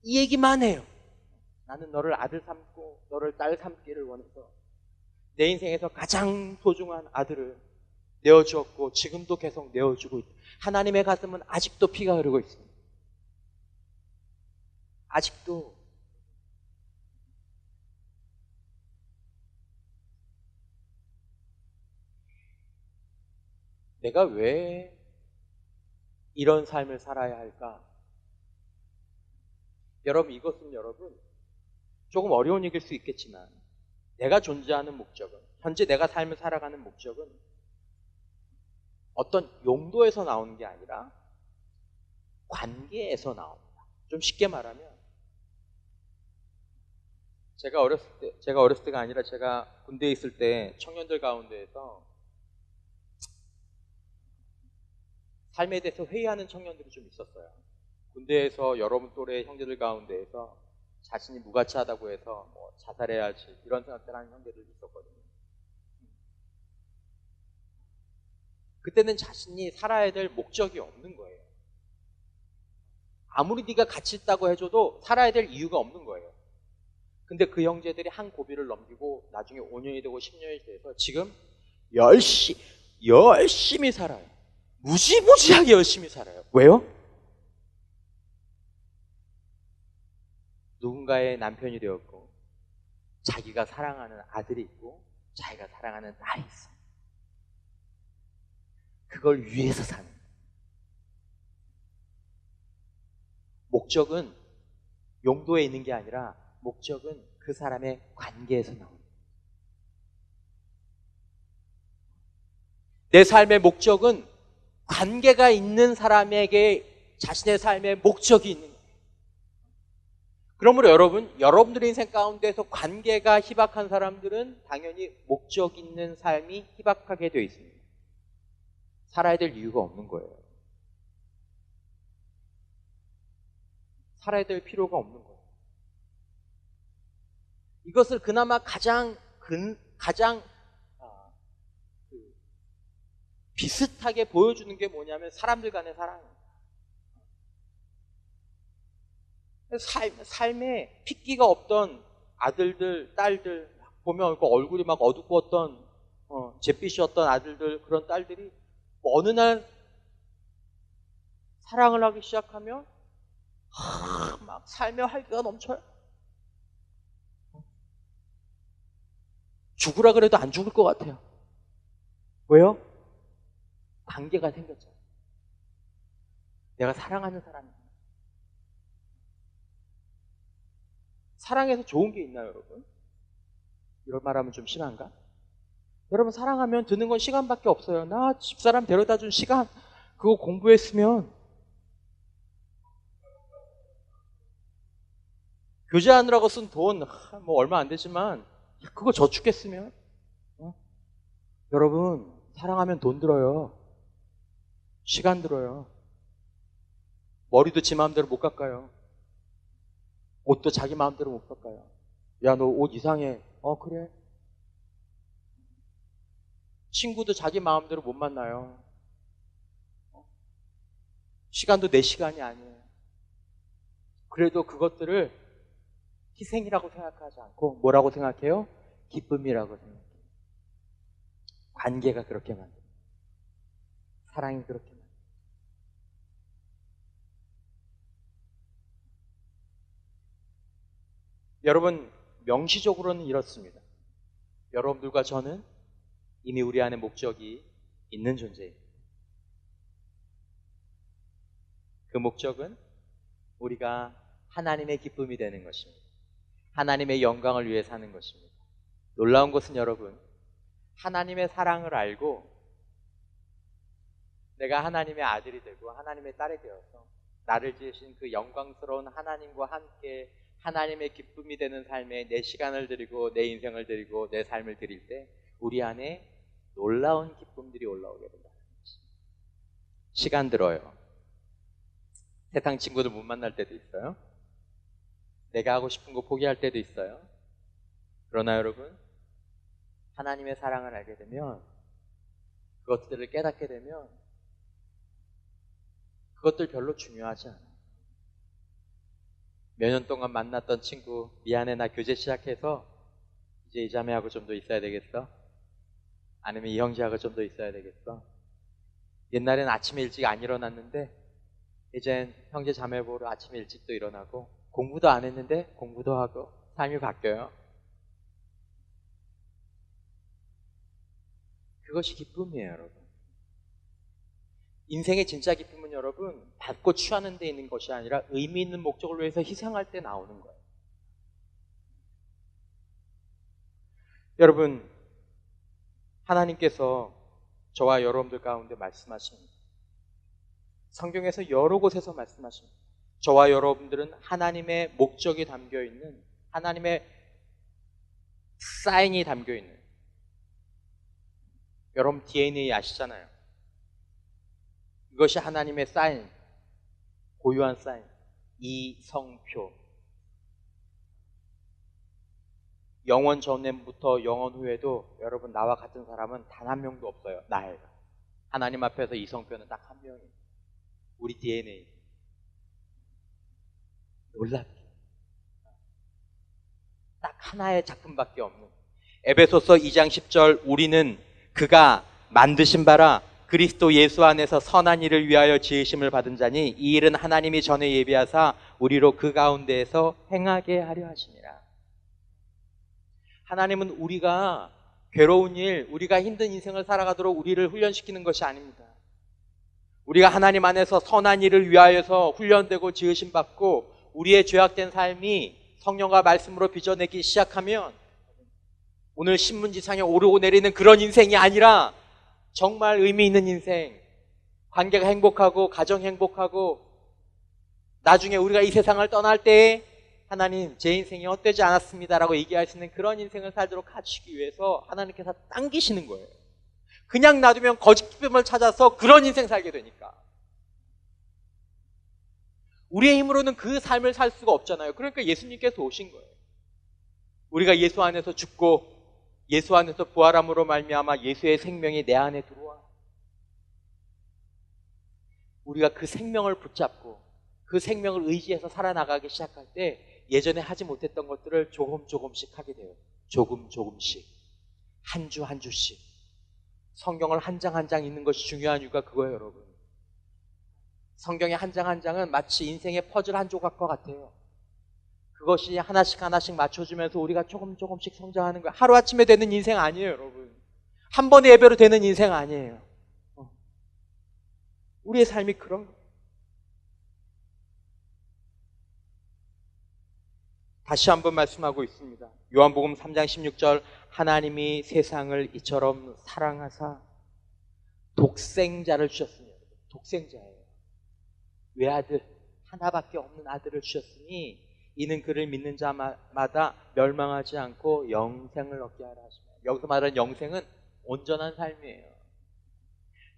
이 얘기만 해요. 나는 너를 아들 삼고 너를 딸 삼기를 원해서 내 인생에서 가장 소중한 아들을 내어주었고 지금도 계속 내어주고 있다. 하나님의 가슴은 아직도 피가 흐르고 있습니다. 아직도. 내가 왜 이런 삶을 살아야 할까? 여러분, 이것은 조금 어려운 얘기일 수 있겠지만 내가 존재하는 목적은, 현재 내가 삶을 살아가는 목적은 어떤 용도에서 나오는 게 아니라 관계에서 나옵니다. 좀 쉽게 말하면 제가 어렸을 때가 아니라 제가 군대에 있을 때 청년들 가운데에서 삶에 대해서 회의하는 청년들이 좀 있었어요. 군대에서 여러분 또래 형제들 가운데에서 자신이 무가치하다고 해서 뭐 자살해야지 이런 생각들 하는 형제들이 있었거든요. 그때는 자신이 살아야 될 목적이 없는 거예요. 아무리 네가 가치 있다고 해줘도 살아야 될 이유가 없는 거예요. 근데 그 형제들이 한 고비를 넘기고 나중에 5년이 되고 10년이 돼서 지금 열심히 살아요. 무지무지하게 열심히 살아요. 왜요? 누군가의 남편이 되었고 자기가 사랑하는 아들이 있고 자기가 사랑하는 딸이 있어요. 그걸 위해서 사는 거예요. 목적은 용도에 있는 게 아니라 목적은 그 사람의 관계에서 나옵니다. 내 삶의 목적은 관계가 있는 사람에게 자신의 삶의 목적이 있는 거예요. 그러므로 여러분들의 인생 가운데서 관계가 희박한 사람들은 당연히 목적 있는 삶이 희박하게 되어 있습니다. 살아야 될 이유가 없는 거예요. 살아야 될 필요가 없는 거예요. 이것을 그나마 가장 비슷하게 보여주는 게 뭐냐면 사람들 간의 사랑이에요. 삶에 핏기가 없던 아들들, 딸들 보면 얼굴이 막 어둡고 잿빛이었던 아들들, 그런 딸들이 어느 날 사랑을 하기 시작하면 막 삶의 활기가 넘쳐요. 죽으라 그래도 안 죽을 것 같아요. 왜요? 관계가 생겼잖아요. 내가 사랑하는 사람이. 사랑해서 좋은 게 있나요, 여러분? 이런 말하면 좀 심한가? 여러분, 사랑하면 드는 건 시간밖에 없어요. 나 집사람 데려다 준 시간, 그거 공부했으면, 교제하느라고 쓴 돈, 뭐 얼마 안 되지만, 그거 저축했으면, 여러분, 사랑하면 돈 들어요. 시간 들어요. 머리도 지 마음대로 못 깎아요. 옷도 자기 마음대로 못 깎아요. 야, 너 옷 이상해. 그래. 친구도 자기 마음대로 못 만나요. 시간도 내 시간이 아니에요. 그래도 그것들을 희생이라고 생각하지 않고 뭐라고 생각해요? 기쁨이라고 생각해요. 관계가 그렇게 만듭니다. 사랑이 그렇게 만듭니다. 여러분, 명시적으로는 이렇습니다. 여러분들과 저는 이미 우리 안에 목적이 있는 존재입니다. 그 목적은 우리가 하나님의 기쁨이 되는 것입니다. 하나님의 영광을 위해 사는 것입니다. 놀라운 것은 여러분, 하나님의 사랑을 알고 내가 하나님의 아들이 되고 하나님의 딸이 되어서 나를 지으신 그 영광스러운 하나님과 함께 하나님의 기쁨이 되는 삶에 내 시간을 드리고 내 인생을 드리고 내 삶을 드릴 때 우리 안에 놀라운 기쁨들이 올라오게 된다. 시간 들어요. 세상 친구들 못 만날 때도 있어요. 내가 하고 싶은 거 포기할 때도 있어요. 그러나 여러분, 하나님의 사랑을 알게 되면, 그것들을 깨닫게 되면 그것들 별로 중요하지 않아요. 몇 년 동안 만났던 친구, 미안해 나 교제 시작해서 이제 이 자매하고 좀 더 있어야 되겠어? 아니면 이 형제하고 좀 더 있어야 되겠어? 옛날엔 아침에 일찍 안 일어났는데 이젠 형제 자매 보러 아침에 일찍 또 일어나고 공부도 안 했는데 공부도 하고 삶이 바뀌어요. 그것이 기쁨이에요, 여러분. 인생의 진짜 기쁨은 여러분 받고 취하는 데 있는 것이 아니라 의미 있는 목적을 위해서 희생할 때 나오는 거예요. 여러분, 하나님께서 저와 여러분들 가운데 말씀하십니다. 성경에서 여러 곳에서 말씀하십니다. 저와 여러분들은 하나님의 목적이 담겨있는, 하나님의 사인이 담겨있는, 여러분 DNA 아시잖아요. 이것이 하나님의 사인, 고유한 사인, 이성표. 영원 전부터 영원 후에도 여러분 나와 같은 사람은 단 한 명도 없어요. 나예요. 하나님 앞에서 이성표는 딱 한 명이에요. 우리 DNA. 놀랍게 딱 하나의 작품밖에 없는. 에베소서 2장 10절 우리는 그가 만드신 바라 그리스도 예수 안에서 선한 일을 위하여 지으심을 받은 자니 이 일은 하나님이 전에 예비하사 우리로 그 가운데에서 행하게 하려 하심이라. 하나님은 우리가 괴로운 일, 우리가 힘든 인생을 살아가도록 우리를 훈련시키는 것이 아닙니다. 우리가 하나님 안에서 선한 일을 위하여서 훈련되고 지으심 받고 우리의 죄악된 삶이 성령과 말씀으로 빚어내기 시작하면 오늘 신문지상에 오르고 내리는 그런 인생이 아니라 정말 의미 있는 인생, 관계가 행복하고 가정 행복하고 나중에 우리가 이 세상을 떠날 때 하나님 제 인생이 헛되지 않았습니다라고 얘기할 수 있는 그런 인생을 살도록 하시기 위해서 하나님께서 당기시는 거예요. 그냥 놔두면 거짓 기쁨을 찾아서 그런 인생 살게 되니까. 우리의 힘으로는 그 삶을 살 수가 없잖아요. 그러니까 예수님께서 오신 거예요. 우리가 예수 안에서 죽고 예수 안에서 부활함으로 말미암아 예수의 생명이 내 안에 들어와. 우리가 그 생명을 붙잡고 그 생명을 의지해서 살아나가기 시작할 때 예전에 하지 못했던 것들을 조금씩 하게 돼요. 조금씩. 한 주 한 주씩. 성경을 한 장 한 장 읽는 것이 중요한 이유가 그거예요, 여러분. 성경의 한 장 한 장은 마치 인생의 퍼즐 한 조각과 같아요. 그것이 하나씩 맞춰주면서 우리가 조금씩 성장하는 거예요. 하루아침에 되는 인생 아니에요, 여러분. 한 번의 예배로 되는 인생 아니에요. 우리의 삶이 그런 거예요. 다시 한번 말씀하고 있습니다. 요한복음 3장 16절 하나님이 세상을 이처럼 사랑하사 독생자를 주셨으니, 독생자예요. 외아들, 하나밖에 없는 아들을 주셨으니 이는 그를 믿는 자마다 멸망하지 않고 영생을 얻게 하라 하십니다. 여기서 말하는 영생은 온전한 삶이에요.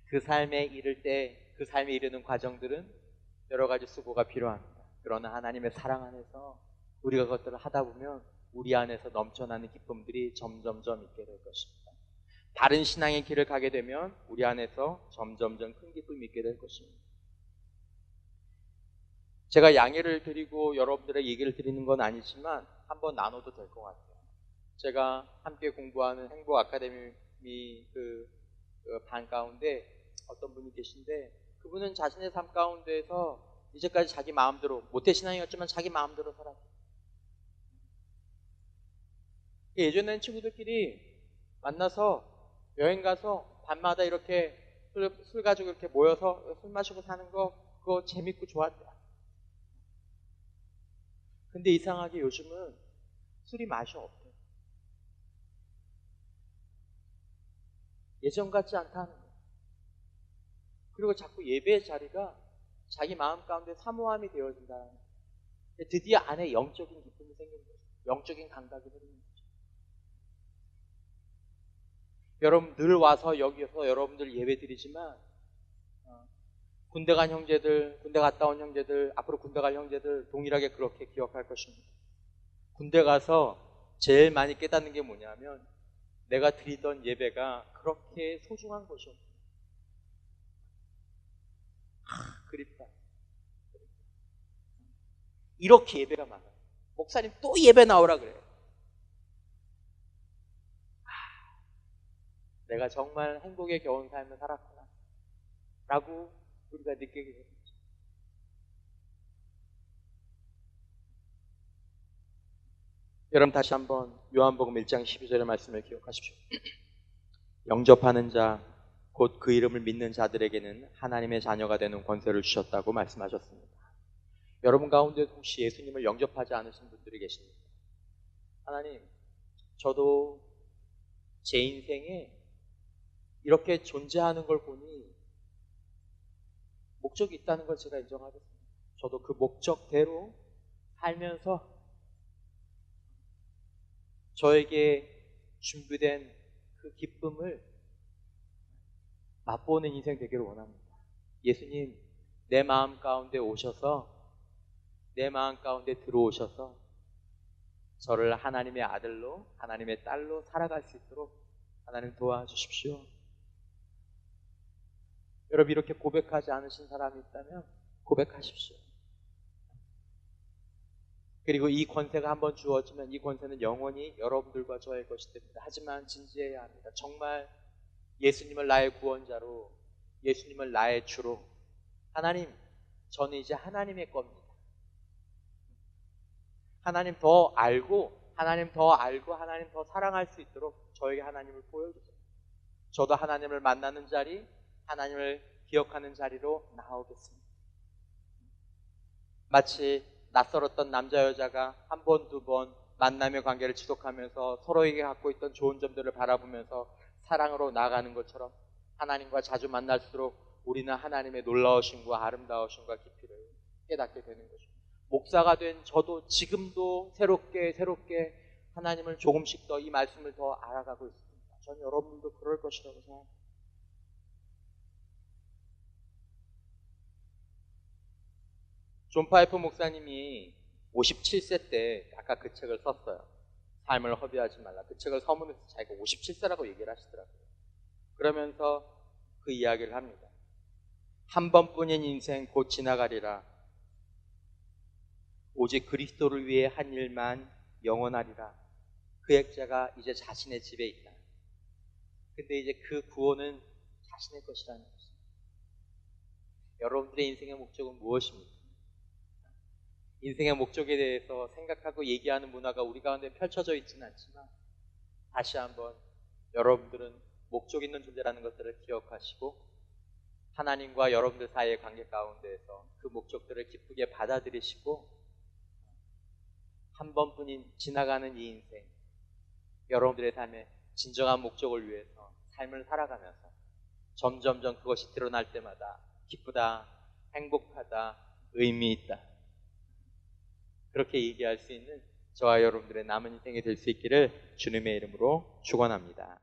그 삶에 이를 때 그 삶에 이르는 과정들은 여러 가지 수고가 필요합니다. 그러나 하나님의 사랑 안에서 우리가 그것들을 하다 보면 우리 안에서 넘쳐나는 기쁨들이 점점점 있게 될 것입니다. 다른 신앙의 길을 가게 되면 우리 안에서 점점점 큰 기쁨이 있게 될 것입니다. 제가 양해를 드리고 여러분들의 얘기를 드리는 건 아니지만 한번 나눠도 될 것 같아요. 제가 함께 공부하는 행복 아카데미 반 가운데 어떤 분이 계신데 그분은 자신의 삶 가운데에서 이제까지 자기 마음대로, 모태신앙이었지만 자기 마음대로 살았어요. 예전에는 친구들끼리 만나서 여행 가서 밤마다 이렇게 술 가지고 이렇게 모여서 술 마시고 사는 거 그거 재밌고 좋았대요. 근데 이상하게 요즘은 술이 맛이 없대요. 예전 같지 않다는 거예요. 그리고 자꾸 예배의 자리가 자기 마음 가운데 사모함이 되어진다는 거예요. 드디어 안에 영적인 기쁨이 생기는 거죠. 영적인 감각이 생기는 거죠. 여러분 늘 와서 여기서 여러분들 예배 드리지만 군대 간 형제들, 군대 갔다 온 형제들, 앞으로 군대 갈 형제들 동일하게 그렇게 기억할 것입니다. 군대 가서 제일 많이 깨닫는 게 뭐냐면 내가 드리던 예배가 그렇게 소중한 것이었구나. 그립다. 이렇게 예배가 많아요. 목사님 또 예배 나오라 그래요. 내가 정말 행복에 겨운 삶을 살았구나 라고 우리가 느끼게 됩니다. 여러분 다시 한번 요한복음 1장 12절의 말씀을 기억하십시오. 영접하는 자 곧 그 이름을 믿는 자들에게는 하나님의 자녀가 되는 권세를 주셨다고 말씀하셨습니다. 여러분 가운데 혹시 예수님을 영접하지 않으신 분들이 계십니까? 하나님, 저도 제 인생에 이렇게 존재하는 걸 보니 목적이 있다는 걸 제가 인정하겠습니다. 저도 그 목적대로 살면서 저에게 준비된 그 기쁨을 맛보는 인생 되기를 원합니다. 예수님, 내 마음 가운데 오셔서 내 마음 가운데 들어오셔서 저를 하나님의 아들로, 하나님의 딸로 살아갈 수 있도록 하나님 도와주십시오. 여러분, 이렇게 고백하지 않으신 사람이 있다면 고백하십시오. 그리고 이 권세가 한번 주어지면 이 권세는 영원히 여러분들과 저의 것이 됩니다. 하지만 진지해야 합니다. 정말 예수님을 나의 구원자로, 예수님을 나의 주로, 하나님, 저는 이제 하나님의 겁니다. 하나님 더 알고, 하나님 더 사랑할 수 있도록 저에게 하나님을 보여주세요. 저도 하나님을 만나는 자리, 하나님을 기억하는 자리로 나오겠습니다. 마치 낯설었던 남자 여자가 한 번, 두 번 만남의 관계를 지속하면서 서로에게 갖고 있던 좋은 점들을 바라보면서 사랑으로 나아가는 것처럼 하나님과 자주 만날수록 우리는 하나님의 놀라우심과 아름다우심과 깊이를 깨닫게 되는 것입니다. 목사가 된 저도 지금도 새롭게 하나님을 조금씩 더 이 말씀을 더 알아가고 있습니다. 저는 여러분도 그럴 것이라고 생각합니다. 존 파이프 목사님이 57세 때 아까 그 책을 썼어요. 삶을 허비하지 말라. 그 책을 서문에서 자기가 57세라고 얘기를 하시더라고요. 그러면서 그 이야기를 합니다. 한 번뿐인 인생 곧 지나가리라. 오직 그리스도를 위해 한 일만 영원하리라. 그 액자가 이제 자신의 집에 있다. 근데 이제 그 구원은 자신의 것이라는 것입니다. 여러분들의 인생의 목적은 무엇입니까? 인생의 목적에 대해서 생각하고 얘기하는 문화가 우리 가운데 펼쳐져 있지는 않지만 다시 한번 여러분들은 목적 있는 존재라는 것들을 기억하시고 하나님과 여러분들 사이의 관계 가운데에서 그 목적들을 기쁘게 받아들이시고 한 번뿐인 지나가는 이 인생, 여러분들의 삶의 진정한 목적을 위해서 삶을 살아가면서 점점점 그것이 드러날 때마다 기쁘다, 행복하다, 의미 있다, 그렇게 얘기할 수 있는 저와 여러분들의 남은 인생이 될 수 있기를 주님의 이름으로 축원합니다.